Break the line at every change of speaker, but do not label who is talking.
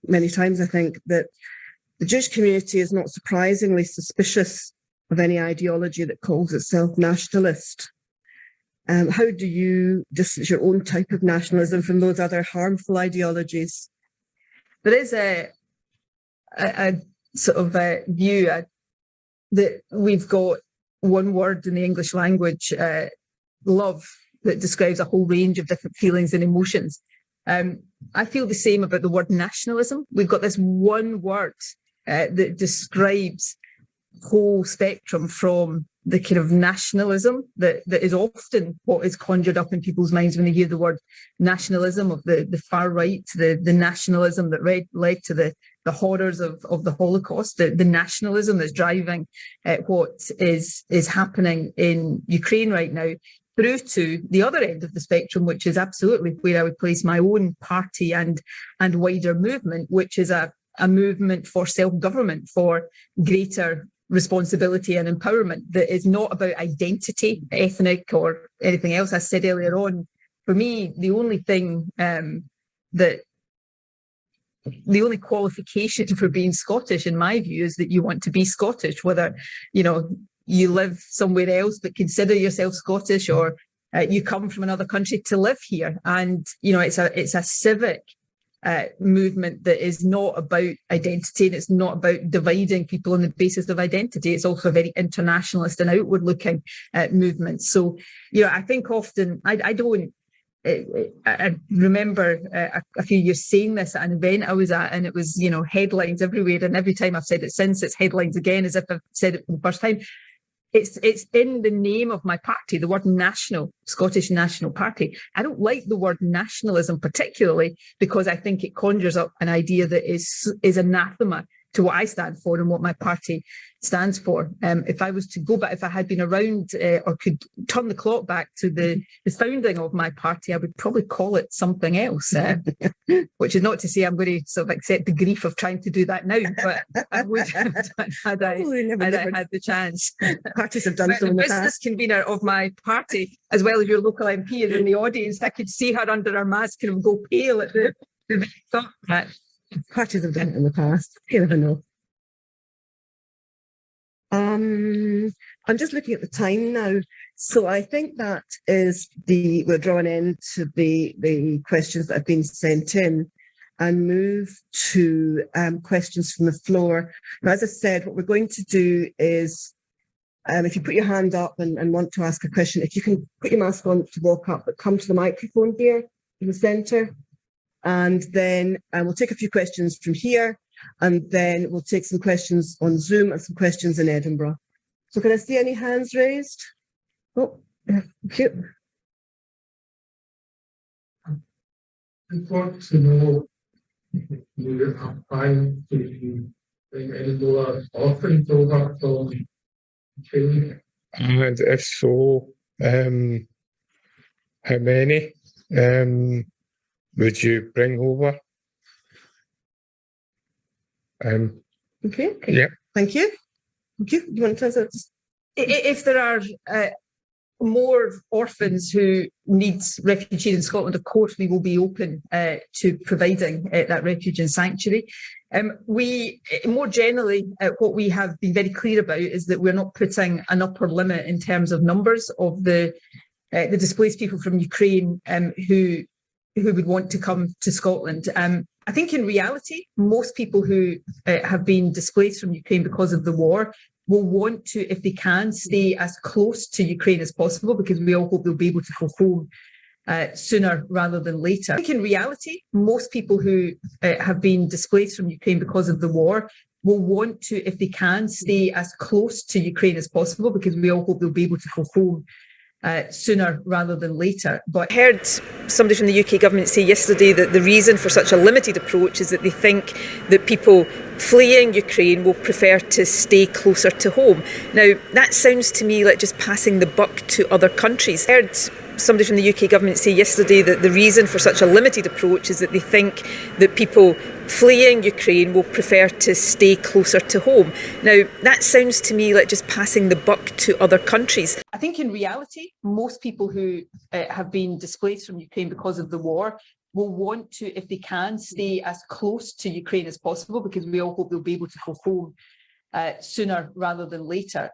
many times, I think, that the Jewish community is not surprisingly suspicious of any ideology that calls itself nationalist. How do you distance your own type of nationalism from those other harmful ideologies? There is a sort of a view that we've got one word in the English language, love, that describes a whole range of different feelings and emotions. I feel the same about the word nationalism. We've got this one word that describes the whole spectrum, from the kind of nationalism that is often what is conjured up in people's minds when they hear the word nationalism, of the far right, the nationalism that led to the horrors of the Holocaust, the nationalism that's driving what is happening in Ukraine right now, through to the other end of the spectrum, which is absolutely where I would place my own party and wider movement, which is a movement for self-government, for greater responsibility and empowerment, that is not about identity, ethnic or anything else. I said earlier on, for me, the only qualification for being Scottish, in my view, is that you want to be Scottish, whether, you live somewhere else but consider yourself Scottish, or you come from another country to live here. And, it's a civic movement that is not about identity, and it's not about dividing people on the basis of identity. It's also a very internationalist and outward looking movement. So, I think often I remember a few years saying this at an event I was at, and it was, headlines everywhere. And every time I've said it since, it's headlines again, as if I've said it for the first time. It's in the name of my party, the word national, Scottish National Party. I don't like the word nationalism particularly, because I think it conjures up an idea that is anathema to what I stand for and what my party stands for. If I was to go back, if I had been around or could turn the clock back to the founding of my party, I would probably call it something else, which is not to say I'm going to sort of accept the grief of trying to do that now, but I would have done had I had the chance. Parties have done so in the past.
The business convener of my party, as well as your local MP, is in the audience. I could see her under her mask and go pale at the thought that.
Parties have done it in the past. You never know. I'm just looking at the time now. So I think that is we'll draw an end to the questions that have been sent in and move to questions from the floor. Now, as I said, what we're going to do is, if you put your hand up and want to ask a question, if you can put your mask on to walk up, but come to the microphone here in the centre. And then we'll take a few questions from here, and then we'll take some questions on Zoom and some questions in Edinburgh. So can I see any hands raised? Oh, thank you.
I want to know if you have time to bring Edinburgh offering over from Ukraine. And if so, how many would you bring over?
Okay.
Yeah.
Thank you. Thank you. You want to answer?
If there are more orphans who need refuge in Scotland, of course we will be open to providing that refuge and sanctuary. We more generally, what we have been very clear about is that we're not putting an upper limit in terms of numbers of the displaced people from Ukraine who would want to come to Scotland. I think in reality, most people who have been displaced from Ukraine because of the war will want to, if they can, stay as close to Ukraine as possible, because we all hope they'll be able to go home sooner rather than later. I think in reality, most people who have been displaced from Ukraine because of the war will want to, if they can, stay as close to Ukraine as possible, because we all hope they'll be able to go home sooner rather than later. But I heard somebody from the UK government say yesterday that the reason for such a limited approach is that they think that people fleeing Ukraine will prefer to stay closer to home. Now, that sounds to me like just passing the buck to other countries. I heard somebody from the UK government say yesterday that the reason for such a limited approach is that they think that people fleeing Ukraine will prefer to stay closer to home. Now, that sounds to me like just passing the buck to other countries. I think in reality, most people who have been displaced from Ukraine because of the war will want to, if they can, stay as close to Ukraine as possible, because we all hope they'll be able to go home sooner rather than later.